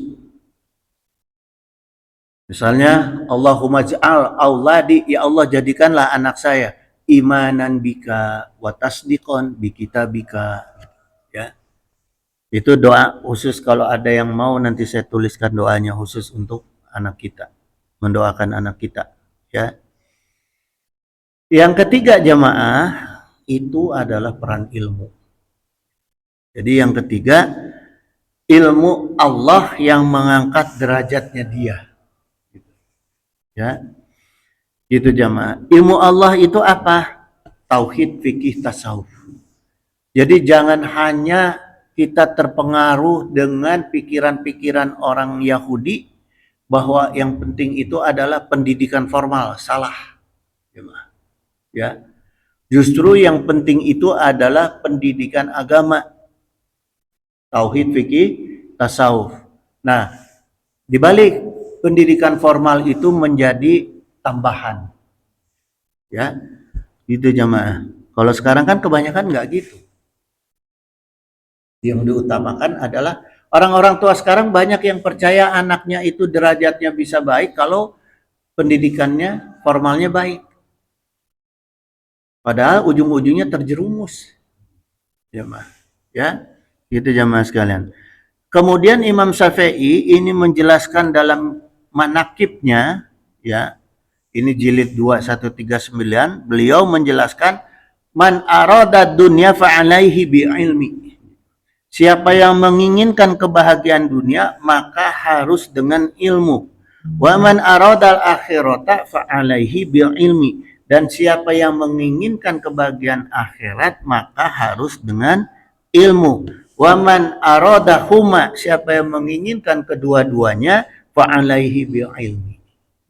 Misalnya, Allahumma ja'al auladi, ya Allah jadikanlah anak saya imanan bika wa tasdiqon bi kitabika. Ya. Itu doa khusus, kalau ada yang mau nanti saya tuliskan doanya khusus untuk anak kita, mendoakan anak kita, ya. Yang ketiga jamaah itu adalah peran ilmu. Jadi yang ketiga, ilmu Allah yang mengangkat derajatnya dia. Ya, itu jamaah. Ilmu Allah itu apa? Tauhid, fikih, tasawuf. Jadi jangan hanya kita terpengaruh dengan pikiran-pikiran orang Yahudi bahwa yang penting itu adalah pendidikan formal. Salah, jamaah. Ya, justru yang penting itu adalah pendidikan agama, tauhid, fikih, tasawuf. Nah, dibalik pendidikan formal itu menjadi tambahan, ya, itu jamaah. Kalau sekarang kan kebanyakan nggak gitu. Yang diutamakan adalah orang-orang tua sekarang banyak yang percaya anaknya itu derajatnya bisa baik kalau pendidikannya formalnya baik. Padahal ujung-ujungnya terjerumus, jamaah. Ya, itu jamaah sekalian. Kemudian Imam Syafi'i ini menjelaskan dalam manakibnya, ya, ini jilid 2139, beliau menjelaskan man arada dunya fa'alaihi bi'ilmi. Siapa yang menginginkan kebahagiaan dunia maka harus dengan ilmu. Wa man aradal akhirata fa'alaihi bi'ilmi. Dan siapa yang menginginkan kebahagiaan akhirat maka harus dengan ilmu. Waman aradahuma, siapa yang menginginkan kedua-duanya fa alaihi bil ilmi,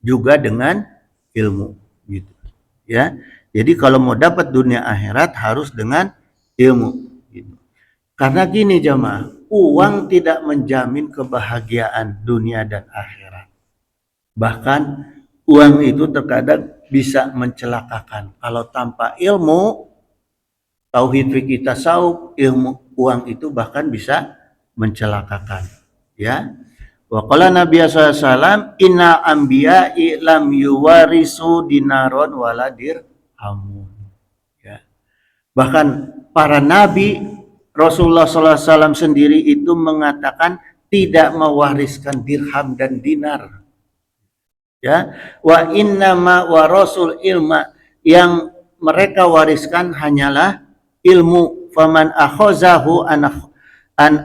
juga dengan ilmu gitu. Ya. Jadi kalau mau dapat dunia akhirat harus dengan ilmu gitu. Karena gini jemaah, uang tidak menjamin kebahagiaan dunia dan akhirat. Bahkan uang itu terkadang bisa mencelakakan. Kalau tanpa ilmu, tauhid fikih tasawuf, ilmu uang itu bahkan bisa mencelakakan. Ya. Wa qala Nabi SAW, inna anbiya'i lam yuwarisu dinaron wala dirhamun. Ya. Bahkan para nabi, Rasulullah SAW sendiri itu mengatakan tidak mewariskan dirham dan dinar. Ya, wa innama warasul ilma, yang mereka wariskan hanyalah ilmu. Faman akhazahu an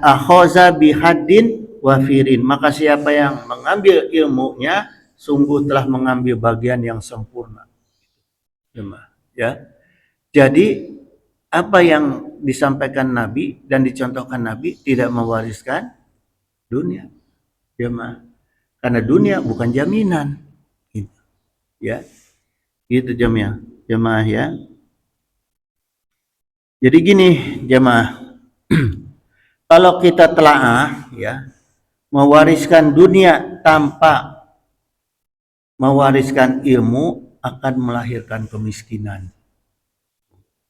akhaza bihaddin wafirin, maka siapa yang mengambil ilmunya sungguh telah mengambil bagian yang sempurna. Ya, jadi apa yang disampaikan Nabi dan dicontohkan Nabi tidak mewariskan dunia, jemaah, karena dunia bukan jaminan. Ya, itu jemaah ya. Jadi gini jemaah, kalau kita telaah ya, mewariskan dunia tanpa mewariskan ilmu akan melahirkan kemiskinan.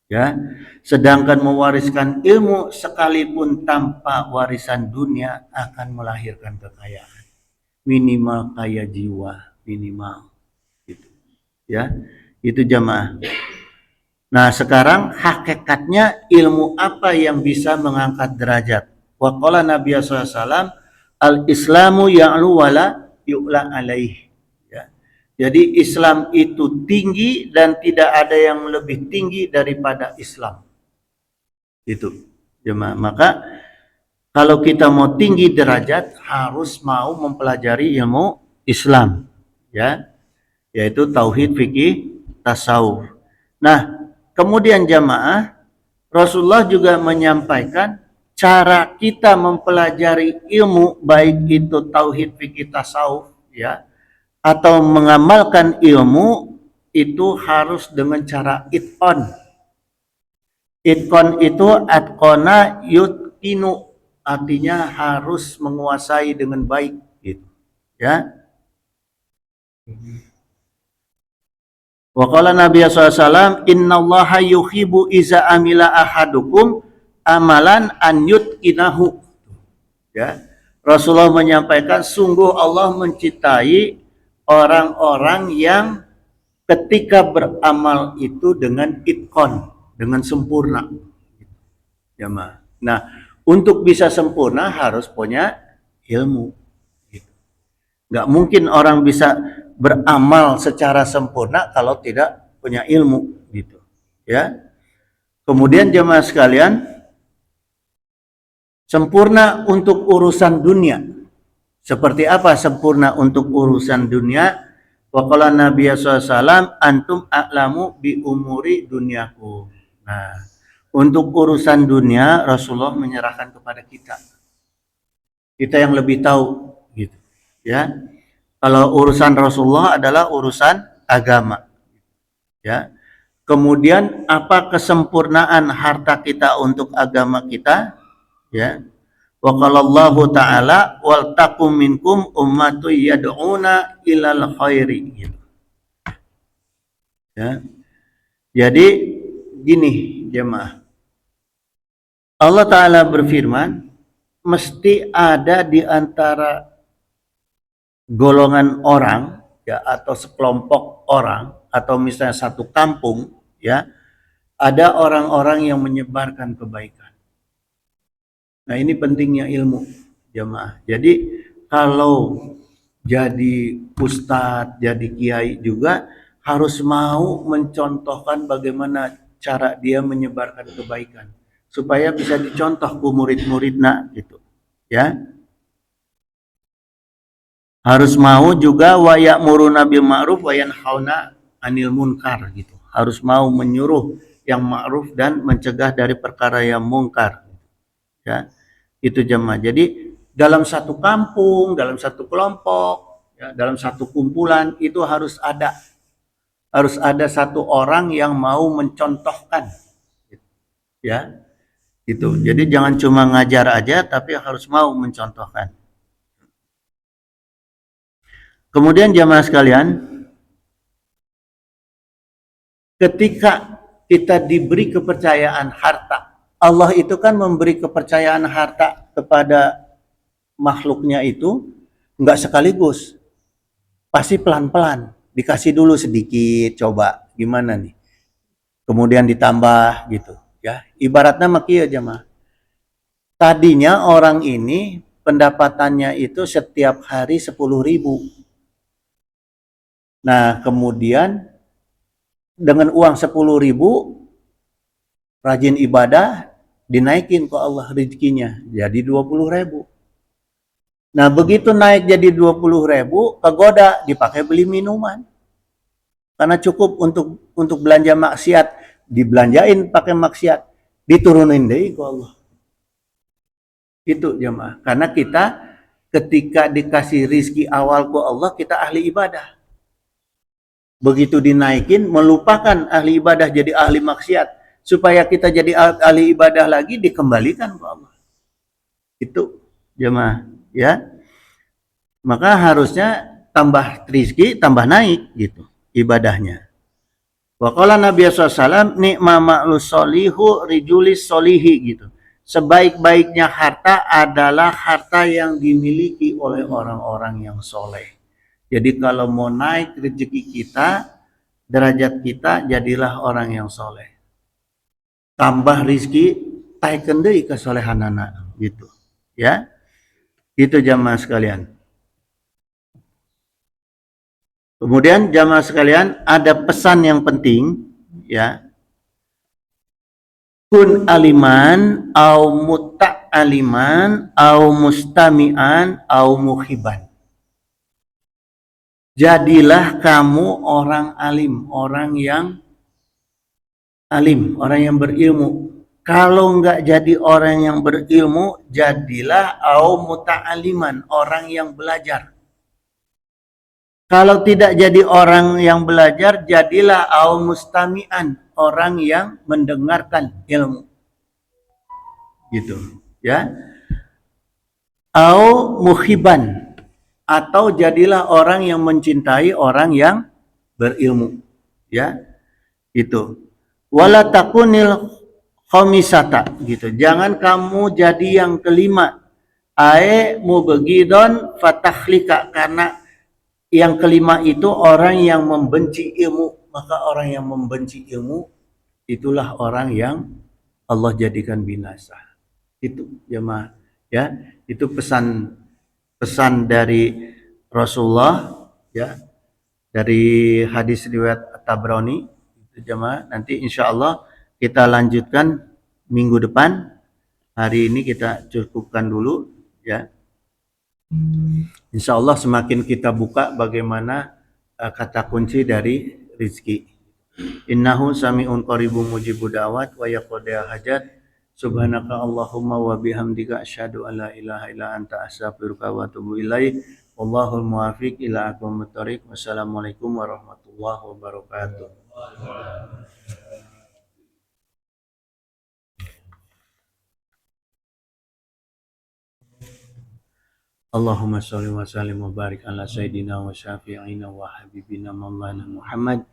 Ya, sedangkan mewariskan ilmu sekalipun tanpa warisan dunia akan melahirkan kekayaan, minimal kaya jiwa, minimal. Ya, itu jemaah. Nah, sekarang hakikatnya ilmu apa yang bisa mengangkat derajat? Wa qala Nabi SAW, al-islamu ya'lu wala yu'la alaih. Ya. Jadi Islam itu tinggi dan tidak ada yang lebih tinggi daripada Islam. Itu jemaah. Maka kalau kita mau tinggi derajat harus mau mempelajari ilmu Islam, ya, yaitu tauhid fikih tasawuf. Nah, kemudian jamaah, Rasulullah juga menyampaikan cara kita mempelajari ilmu, baik itu tauhid fikih tasawuf ya, atau mengamalkan ilmu, itu harus dengan cara itqon. Itqon itu atqona yutqinu, artinya harus menguasai dengan baik gitu. Ya. Wa qala Nabi SAW, innallaha yuhibbu iza amila ahadukum amalan an yutqinahu. Ya. Rasulullah menyampaikan, sungguh Allah mencintai orang-orang yang ketika beramal itu dengan itqon, dengan sempurna. Ya, nah, untuk bisa sempurna harus punya ilmu. Nggak mungkin orang bisa beramal secara sempurna kalau tidak punya ilmu gitu ya. Kemudian jemaah sekalian, sempurna untuk urusan dunia. Seperti apa sempurna untuk urusan dunia? Wa qala Nabi SAW, antum a'lamu bi umuri dunyaku. Nah, untuk urusan dunia Rasulullah menyerahkan kepada kita. Kita yang lebih tahu gitu ya. Kalau urusan Rasulullah adalah urusan agama. Ya. Kemudian apa kesempurnaan harta kita untuk agama kita? Ya. Wa qalallahu ta'ala wal takum minkum ummatun yad'una ilal khairi. Gitu. Ya. Jadi gini jemaah. Allah Ta'ala berfirman, mesti ada di antara golongan orang ya, atau sekelompok orang, atau misalnya satu kampung ya, ada orang-orang yang menyebarkan kebaikan. Nah, ini pentingnya ilmu jemaah. Jadi kalau jadi ustadz, jadi kiai juga harus mau mencontohkan bagaimana cara dia menyebarkan kebaikan supaya bisa dicontoh ke murid-muridnya gitu ya. Harus mau juga wa ya'muruna bil ma'ruf wa yanhauna anil munkar gitu. Harus mau menyuruh yang ma'ruf dan mencegah dari perkara yang mungkar. Ya, itu jemaah. Jadi dalam satu kampung, dalam satu kelompok, ya, dalam satu kumpulan itu harus ada satu orang yang mau mencontohkan, ya, itu. Jadi jangan cuma ngajar aja, tapi harus mau mencontohkan. Kemudian jamaah sekalian, ketika kita diberi kepercayaan harta, Allah itu kan memberi kepercayaan harta kepada makhluknya itu nggak sekaligus, pasti pelan-pelan, dikasih dulu sedikit, coba gimana nih, kemudian ditambah gitu, ya. Ibaratnya makia aja mah. Tadinya orang ini pendapatannya itu setiap hari 10.000. Nah, kemudian dengan uang 10.000 rajin ibadah, dinaikin ke Allah rezekinya jadi 20.000. Nah, begitu naik jadi 20.000, kegoda dipakai beli minuman. Karena cukup untuk belanja maksiat, dibelanjain pakai maksiat, diturunin deh ke Allah. Itu jemaah. Karena kita ketika dikasih rizki awal ke Allah, kita ahli ibadah. Begitu dinaikin, melupakan ahli ibadah jadi ahli maksiat. Supaya kita jadi ahli ibadah lagi, dikembalikan ke Allah. Itu jemaah, ya. Maka harusnya tambah rizki, tambah naik gitu ibadahnya. Wa qala Nabi SAW, ni'ma ma'lus solihu rijulis solihi gitu. Sebaik-baiknya harta adalah harta yang dimiliki oleh orang-orang yang soleh. Jadi kalau mau naik rezeki kita, derajat kita, jadilah orang yang soleh. Tambah rizki, taikun deui kesolehanana gitu. Ya, itu jamaah sekalian. Kemudian jamaah sekalian, ada pesan yang penting, ya. Kun aliman au aliman au mustami'an au muhiban. Jadilah kamu orang alim, orang yang berilmu. Kalau enggak jadi orang yang berilmu, jadilah au muta'aliman, orang yang belajar. Kalau tidak jadi orang yang belajar, jadilah au mustami'an, orang yang mendengarkan ilmu. Gitu, ya. Au muhiban, atau jadilah orang yang mencintai orang yang berilmu, ya. Itu. Wala takunil khamisata, gitu. Jangan kamu jadi yang kelima. Ae mubghidon fatahlika, karena yang kelima itu orang yang membenci ilmu. Maka orang yang membenci ilmu, itulah orang yang Allah jadikan binasa. Itu jemaah, ya. Itu pesan dari Rasulullah, ya, dari hadis riwayat Tabrani. Itu jemaah. Nanti insya Allah kita lanjutkan minggu depan. Hari ini kita cukupkan dulu, ya. Insya Allah semakin kita buka bagaimana kata kunci dari rizki. Innahu sami'un qaribun mujibud da'wat wa yaqdi hajat. Subhanaka Allahumma wa bihamdika asyhadu an la ilaha illa anta astaghfiruka wa atubu ilaik. Wallahul muwaffiq ila aqwamit thoriq. Wassalamualaikum warahmatullahi wabarakatuh. Allahumma sholli wa sallim wa barik ala sayyidina wa syafi'ina wa habibina maulana Muhammad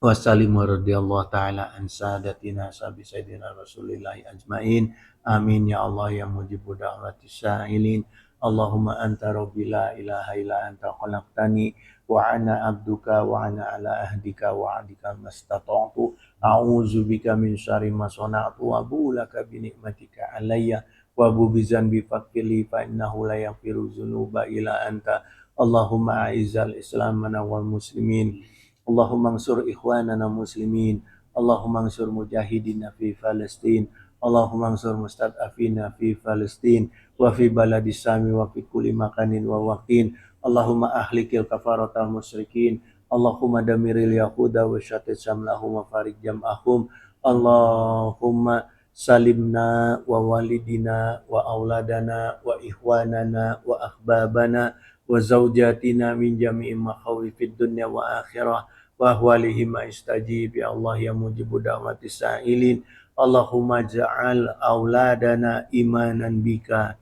wa sallim wa radhiyallahu ta'ala an sadatina sabi sayyidina rasulillahi ajmain. Amin ya Allah ya mujibu da'wati sa'ilin. Allahumma anta rabbi la ilaha illa anta khalaqtani wa ana abduka wa ana ala ahdika wa adika mastata'tu a'udzu bika min syarri ma sana'tu wa bulaka bi ni'matika alayya wa bubizan bi fakili fa innahu la yaghfiru dzunuba ila anta. Allahumma a'izzal islamana wal muslimin. Allahumma ansur ikhwanana muslimin. Allahumma ansur mujahidina fi Palestin. Allahumma ansur mustad'afina fi Palestin wa fi baladi Sami wa fi kulli makanin wa waqtin. Allahumma ahlikil kafaratal musyrikin. Allahumma damiril yahuda wa syatit samlahum wa farid jam'ahum. Allahumma salimna wa walidina wa auladana wa ikhwanana wa akhbabana wa zawjatina min jami'i makhawifid dunya wa akhirah wa ahwalihim istajib ya Allah ya mujibu da'wati sa'ilin. Allahumma ja'al auladana imanan bika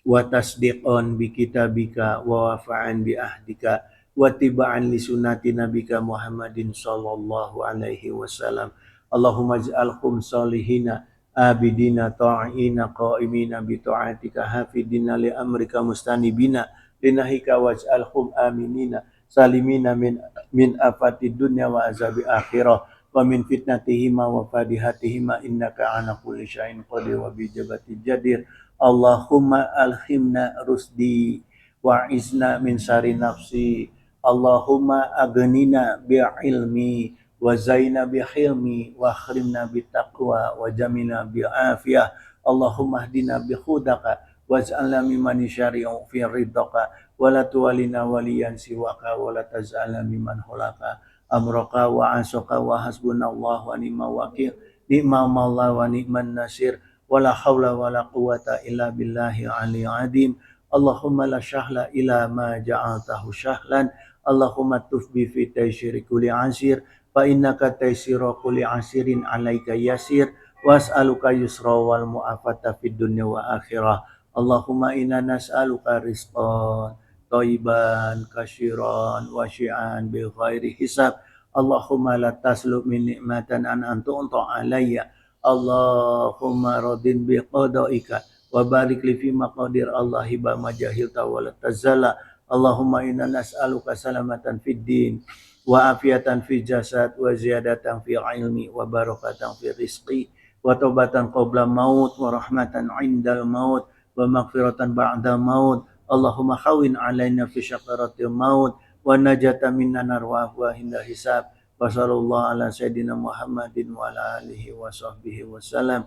wa tasdiqan bi kitabika wa wafa'an bi ahdika wa tiba'an li sunnati nabika Muhammadin sallallahu alaihi wasallam. Allahumma ij'alhum salihina abidina ta'ina qa'imina bi ta'atika hafidina li amrika mustanibina linahika waj'alhum aminina salimina min afati dunya wa azabi akhirah wa min fitnatihima wa fadihatihima innaka ala kulli syai'in qadir wa bi ijabati jadir. Allahumma alhimna rusdi wa izna min syari nafsi. Allahumma aghnina bi ilmi wa zaina bi hilmi wa akhrimna bi taqwa wa jamina bi afiyah. Allahumma hdina bi hudaka waj'alna mimman yashari'u fi ridaka wa la tuwalina waliyan siwaka wa la taj'alna mimman hulaka amraka wa asaka wa hasbunallahu wa ni'mal wakil ni'mal maula wa ni'man nasir wa la hawla wa la quwata illa billahi ali adim. Allahumma la syahla ila ma ja'altahu syahlan. Allahumma tufbi fi taysyiri kulli asir fa innaka taysiru kulli asirin alaika yasir was'aluka yusra wal mu'afata fid dunya wa akhirah. Allahumma inna nas'aluka rizqan thayyiban kasyiran wasi'an bi ghairi hisab. Allahumma la taslub min ni'matan an antu'ta alayya. Allahumma radin bi qadaika wa barik li fi maqadir Allah hiba majahilta wa la tazala. Allahumma inna nas'aluka salamatan fid din wa afiatan fi jasad wa ziyadatan fi ilmi wa barakatan fi rizqi wa taubatan qabla maut wa rahmatan indal maut wa maghfiratan ba'da maut. Allahumma khawin alaina fi syakaratil maut wa najata minan nar wa hinda hisab. Wa sallallahu ala sayyidina Muhammadin wa ala alihi wa sahbihi wa salam.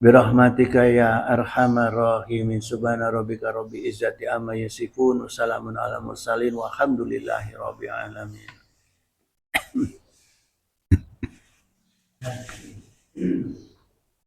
Birahmatika ya arhamar rahimin. Subhana rabbika rabbil izzati amma yasifun. Wassalamun ala mursalin walhamdulillahi rabbil alamin.